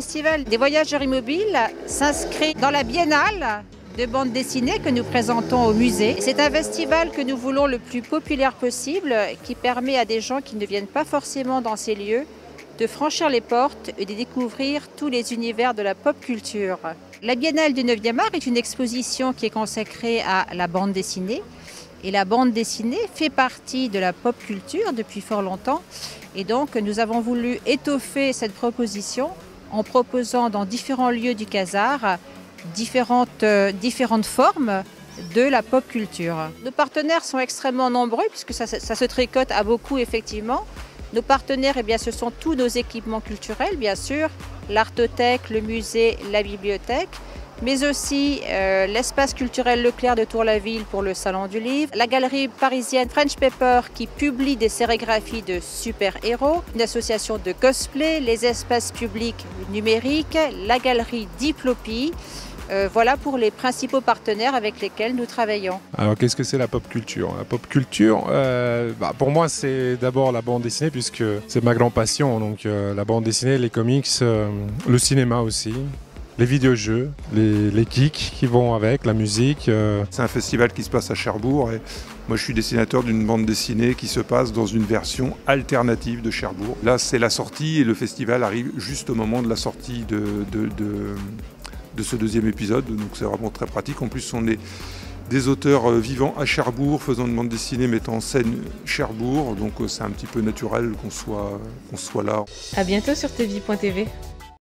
Festival des voyageurs immobiles s'inscrit dans la biennale de bande dessinée que nous présentons au musée. C'est un festival que nous voulons le plus populaire possible, qui permet à des gens qui ne viennent pas forcément dans ces lieux de franchir les portes et de découvrir tous les univers de la pop culture. La Biennale du 9e art est une exposition qui est consacrée à la bande dessinée. Et la bande dessinée fait partie de la pop culture depuis fort longtemps. Et donc nous avons voulu étoffer cette proposition en proposant dans différents lieux du Casar différentes formes de la pop culture. Nos partenaires sont extrêmement nombreux puisque ça se tricote à beaucoup effectivement. Nos partenaires, ce sont tous nos équipements culturels, bien sûr, l'Artothèque, le musée, la bibliothèque, mais aussi l'espace culturel Leclerc de Tour-la-Ville pour le Salon du Livre, la galerie parisienne French Paper qui publie des sérigraphies de super-héros, une association de cosplay, les espaces publics numériques, la galerie Diplopie. Voilà pour les principaux partenaires avec lesquels nous travaillons. Alors qu'est-ce que c'est la pop culture? La pop culture, pour moi c'est d'abord la bande dessinée puisque c'est ma grande passion. Donc la bande dessinée, les comics, le cinéma aussi, les vidéojeux, les geeks qui vont avec, la musique. C'est un festival qui se passe à Cherbourg et moi je suis dessinateur d'une bande dessinée qui se passe dans une version alternative de Cherbourg. Là c'est la sortie et le festival arrive juste au moment de la sortie de ce deuxième épisode, donc c'est vraiment très pratique. En plus, on est des auteurs vivant à Cherbourg, faisant une bande dessinée mettant en scène Cherbourg, donc c'est un petit peu naturel qu'on soit là. À bientôt sur tv.tv.